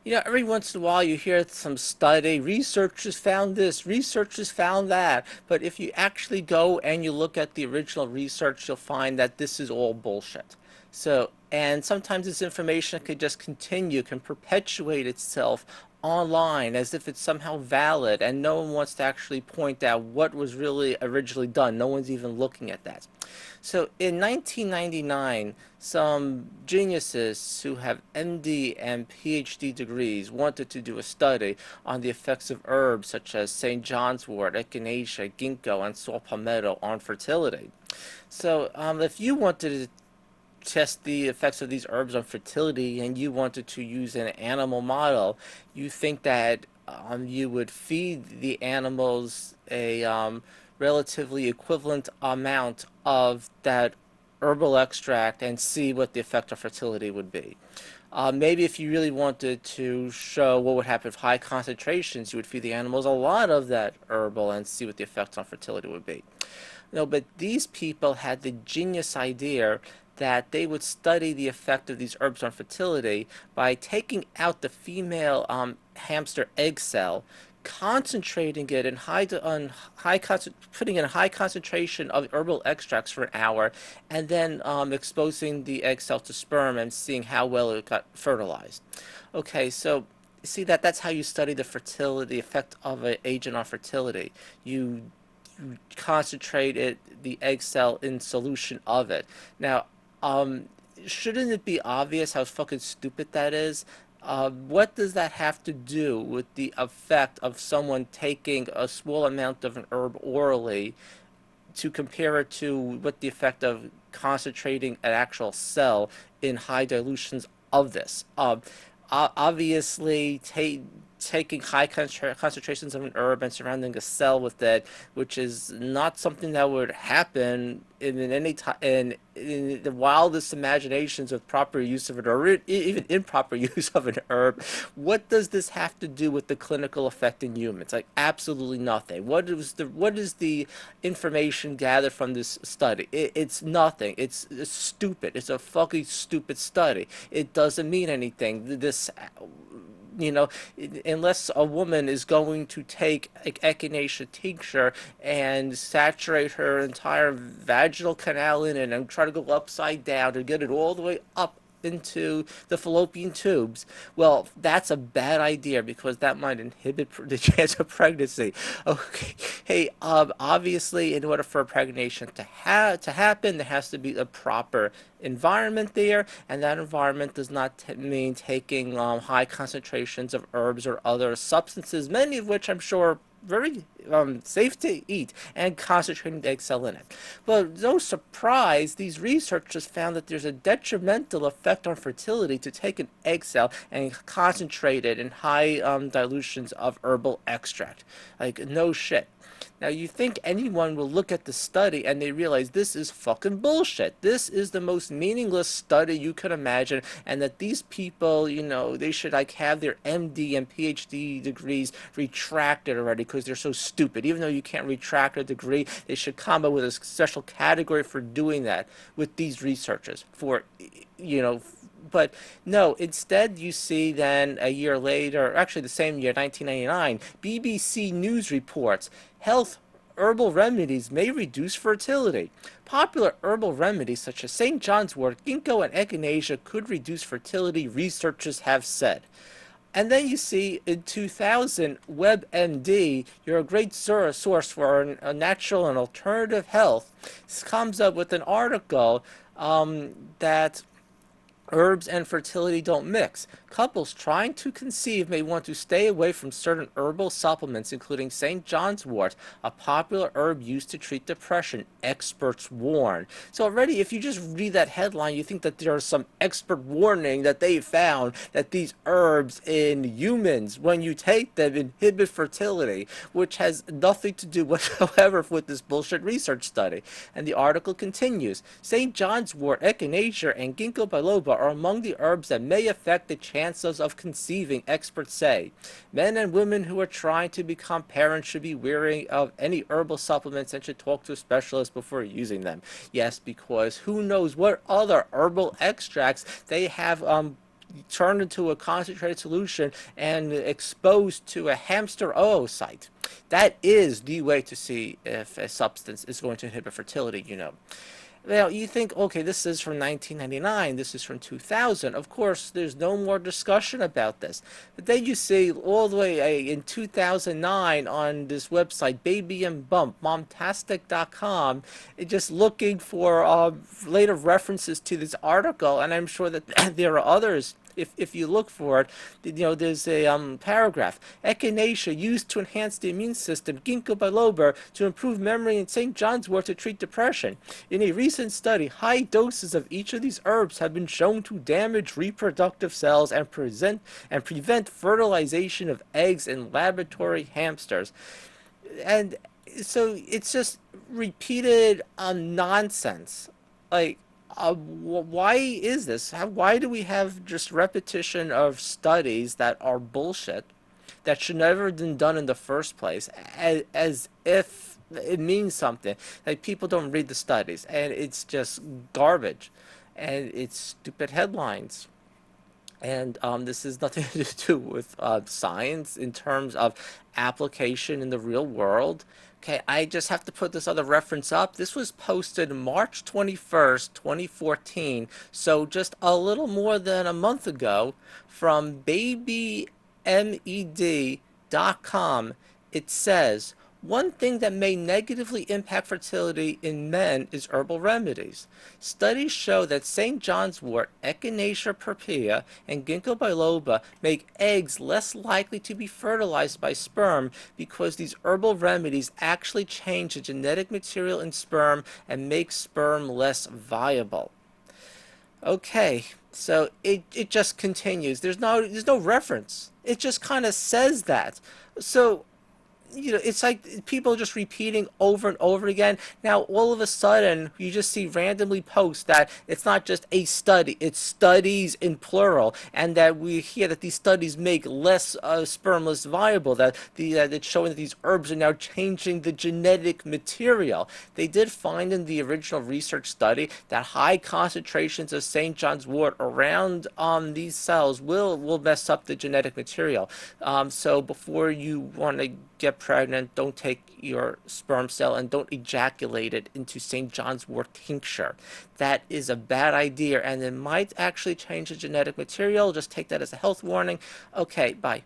You know, every once in a while you hear some study, researchers found this, researchers found that. But if you actually go and you look at the original research, you'll find that this is all bullshit. So, and sometimes this information could just continue, can perpetuate itself online as if it's somehow valid, and no one wants to actually point out what was really originally done. No one's even looking at that. So in 1999, some geniuses who have MD and PhD degrees wanted to do a study on the effects of herbs such as St. John's wort, Echinacea, ginko, and saw palmetto on fertility. So if you wanted to test the effects of these herbs on fertility and you wanted to use an animal model, you think that you would feed the animals a relatively equivalent amount of that herbal extract and see what the effect on fertility would be. Maybe if you really wanted to show what would happen with high concentrations, you would feed the animals a lot of that herbal and see what the effects on fertility would be. No, but these people had the genius idea that they would study the effect of these herbs on fertility by taking out the female hamster egg cell, concentrating it in putting in a high concentration of herbal extracts for an hour, and then exposing the egg cell to sperm and seeing how well it got fertilized. Okay, so see that's how you study the fertility effect of an agent on fertility. You concentrated the egg cell in solution of it. Now, um, shouldn't it be obvious how fucking stupid that is? What does that have to do with the effect of someone taking a small amount of an herb orally to compare it to what the effect of concentrating an actual cell in high dilutions of this? Obviously, taking high concentrations of an herb and surrounding a cell with it, which is not something that would happen in any time in the wildest imaginations of proper use of it, or even improper use of an herb. What does this have to do with the clinical effect in humans? Like absolutely nothing. What is the information gathered from this study? It's nothing. It's stupid. It's a fucking stupid study. It doesn't mean anything. This you know, unless a woman is going to take echinacea tincture and saturate her entire vaginal canal in it and try to go upside down and get it all the way up into the fallopian tubes, well, that's a bad idea because that might inhibit the chance of pregnancy. Okay, hey, obviously, in order for a pregnancy to happen, there has to be a proper environment there, and that environment does not mean taking high concentrations of herbs or other substances, many of which I'm sure very safe to eat, and concentrating the egg cell in it. But no surprise, these researchers found that there's a detrimental effect on fertility to take an egg cell and concentrate it in high dilutions of herbal extract. Like, no shit. Now, you think anyone will look at the study and they realize this is fucking bullshit. This is the most meaningless study you could imagine, and that these people, they should like have their MD and PhD degrees retracted already because they're so stupid. Even though you can't retract a degree, they should come up with a special category for doing that with these researchers for, you know, but no, instead you see then a year later, actually the same year, 1999, BBC News reports health herbal remedies may reduce fertility. Popular herbal remedies such as St. John's wort, ginkgo, and echinacea could reduce fertility, researchers have said. And then you see in 2000, WebMD, you're a great source for a natural and alternative health, comes up with an article that herbs and fertility don't mix. Couples trying to conceive may want to stay away from certain herbal supplements, including St. John's wort, a popular herb used to treat depression, experts warn. So already, if you just read that headline, you think that there is some expert warning that they found that these herbs in humans, when you take them, inhibit fertility, which has nothing to do whatsoever with this bullshit research study. And the article continues, St. John's wort, echinacea, and ginkgo biloba are among the herbs that may affect the chances of conceiving, experts say. Men and women who are trying to become parents should be wary of any herbal supplements and should talk to a specialist before using them. Yes, because who knows what other herbal extracts they have turned into a concentrated solution and exposed to a hamster oocyte. That is the way to see if a substance is going to inhibit fertility. Now, you think, okay, this is from 1999, this is from 2000. Of course, there's no more discussion about this. But then you see all the way in 2009 on this website, Babyandbump, momtastic.com, just looking for later references to this article, and I'm sure that there are others. If you look for it, there's a paragraph. Echinacea used to enhance the immune system, ginko biloba to improve memory, and St. John's wort to treat depression. In a recent study, high doses of each of these herbs have been shown to damage reproductive cells and prevent fertilization of eggs in laboratory hamsters. And so it's just repeated nonsense. Like, why is this? Why do we have just repetition of studies that are bullshit, that should never have been done in the first place, as if it means something? Like, people don't read the studies, and it's just garbage, and it's stupid headlines. And this has nothing to do with science in terms of application in the real world. Okay, I just have to put this other reference up. This was posted March 21st, 2014, so just a little more than a month ago, from Babymed.com. It says, one thing that may negatively impact fertility in men is herbal remedies. Studies show that St. John's wort, Echinacea purpurea, and ginkgo biloba make eggs less likely to be fertilized by sperm because these herbal remedies actually change the genetic material in sperm and make sperm less viable. Okay, so it just continues. There's no reference. It just kind of says that. So it's like people just repeating over and over again. Now, all of a sudden, you just see randomly posts that it's not just a study, it's studies in plural, and that we hear that these studies make less sperm less viable, that it's showing that these herbs are now changing the genetic material. They did find in the original research study that high concentrations of St. John's wort around these cells will mess up the genetic material. So before you want to get pregnant, don't take your sperm cell and don't ejaculate it into St. John's wort tincture. That is a bad idea, and it might actually change the genetic material. Just take that as a health warning. Okay, bye.